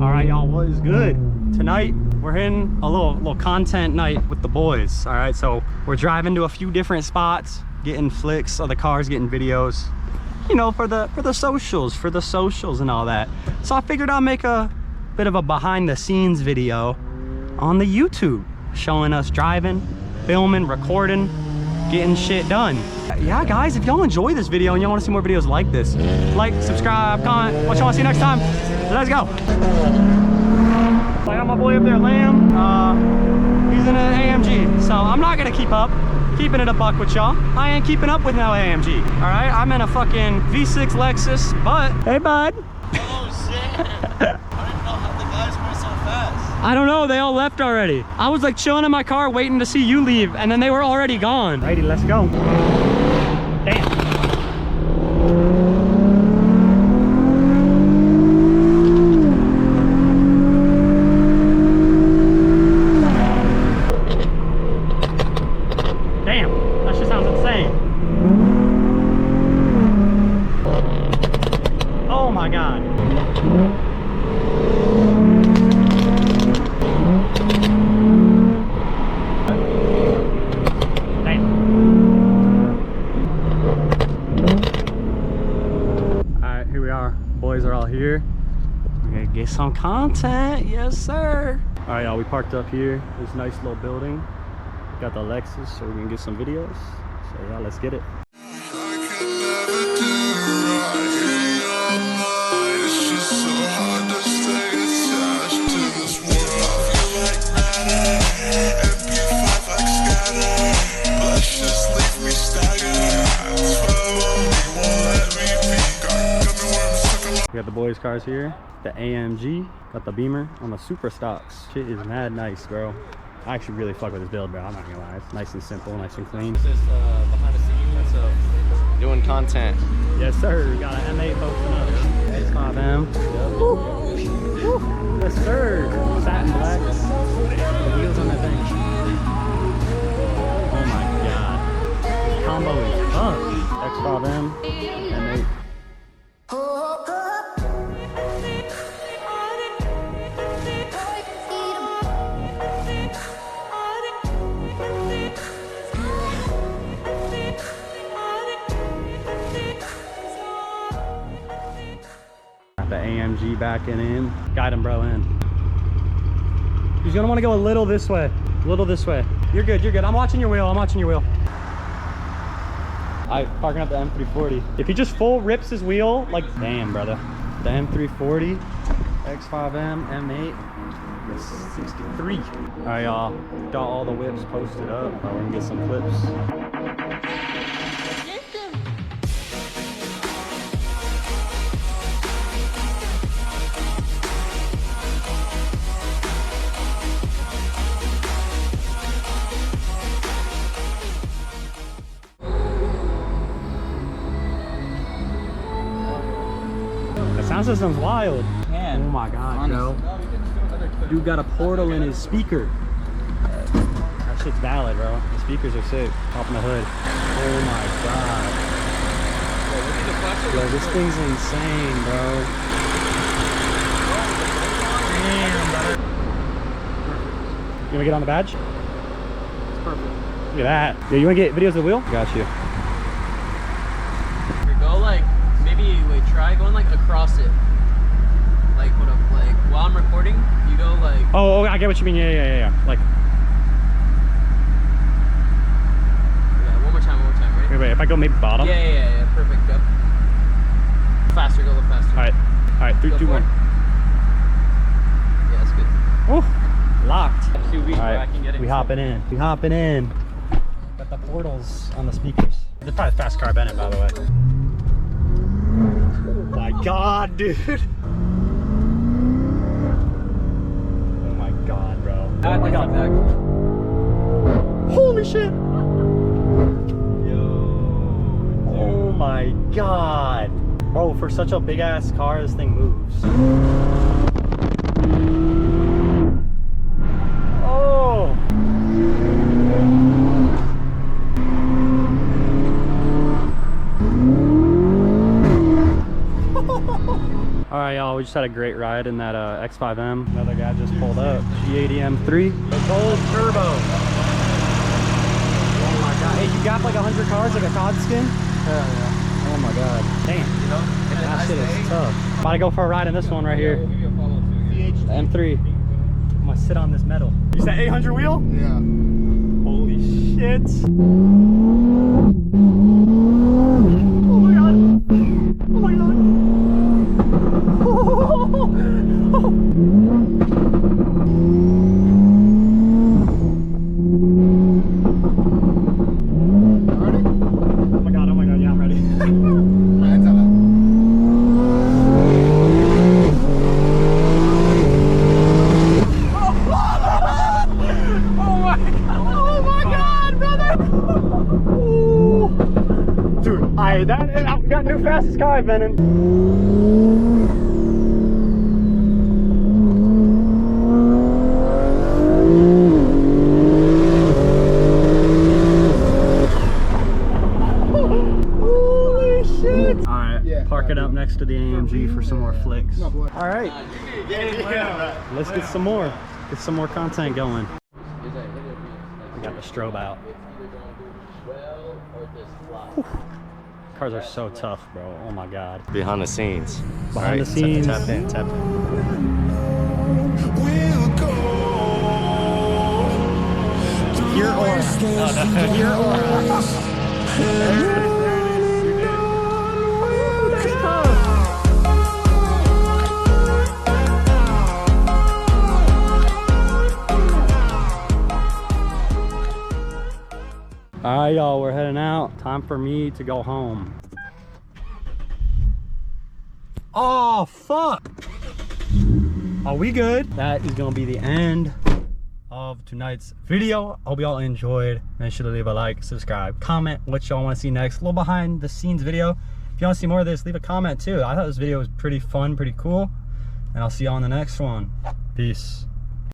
All right, y'all, what is good? Tonight, we're in a little content night with the boys. All right, so we're driving to a few different spots, getting flicks of the cars, getting videos, you know, for the socials and all that. So I figured I'll make a bit of a behind the scenes video on the YouTube, showing us driving, filming, recording, getting shit done. Yeah, guys, if y'all enjoy this video and y'all want to see more videos like this, like, subscribe, comment, what y'all want to see next time. Let's go. I got my boy up there, Lamb. He's in an AMG, so I'm not gonna keep up. Keeping it a buck with y'all. I ain't keeping up with no AMG. All right, I'm in a fucking V6 Lexus, but hey, bud. Oh shit! I didn't know how the guys went so fast. I don't know, they all left already. I was like chilling in my car waiting to see you leave, and then they were already gone. Righty, let's go. Damn. Here we're gonna get some content. Yes sir. All right, y'all, we parked up here, this nice little building, got the Lexus, so we're gonna get some videos. So yeah, let's get it. We got the boys' cars here, the AMG, got the Beamer on the super stocks. Shit is mad nice, bro. I actually really fuck with this build, bro. I'm not gonna lie. It's nice and simple, nice and clean. This is behind the scenes of doing content. Yes, sir. We got an M8 posting up. X5M. Yes, sir. Satin black. The wheels on that thing. Oh my god. Combo is tough. X5M, M8. The AMG backing in. Guide him, bro, in. He's gonna want to go a little this way. A little this way. You're good, you're good. I'm watching your wheel, I'm watching your wheel. Alright, parking up the M340. If he just full rips his wheel, like, damn, brother. The M340, X5M, M8, it's 63. Alright, y'all. Got all the whips posted up. We're gonna get some clips. Sound system's wild. Man. Oh my god, bro. Dude got a portal in his speaker. That shit's valid, bro. The speakers are sick. Popping the hood. Oh my god. Yo, this thing's insane, bro. Damn, brother. You wanna get on the badge? It's perfect. Look at that. Yeah, you wanna get videos of the wheel? Got you. Go like, maybe wait, try going like across it. Like what up, like while I'm recording, you go like. Oh, I get what you mean. Yeah. Like. Yeah, one more time, right? Wait, if I go maybe bottom? Yeah, perfect, go. Faster, go a little faster. Alright, 3, 2, 1. Yeah, that's good. Oh, locked. Alright, we hopping in. Got the portals on the speakers. They're probably fast car Bennett, by the way. Oh my god, dude. Oh my god, bro. Oh my god. Holy shit. Yo. Oh my god. Bro, for such a big ass car, this thing moves. Oh. All right, y'all, we just had a great ride in that X5M. Another guy just pulled up. G80 M3. The gold turbo. Oh my god. Hey, you got like 100 cars like a cod skin? Hell yeah. Oh my god. Damn. You know? That shit is tough. About to go for a ride in this one right here. The M3. I'm gonna sit on this metal. You said 800 wheel? Yeah. Holy shit. Oh my god. Oh my god. Ready? Oh my god, yeah, I'm ready. Hands on Dude, I got new fastest car I've been in. Holy shit! Alright, Yeah. park it up next to the AMG for some more flicks. No, boy. Alright, let's get some more. Get some more content going. We got the strobe out. Cars are so tough, bro. Oh my god. Behind the scenes. Behind the scenes. Tap in, tap in. Your aura. Your aura. That's tough. All right, y'all, we're heading out. Time for me to go home. Oh, fuck. Are we good? That is gonna be the end of tonight's video. I hope y'all enjoyed. Make sure to leave a like, subscribe, comment what y'all want to see next. A little behind the scenes video. If you want to see more of this, leave a comment too. I thought this video was pretty fun, pretty cool. And I'll see y'all on the next one. Peace.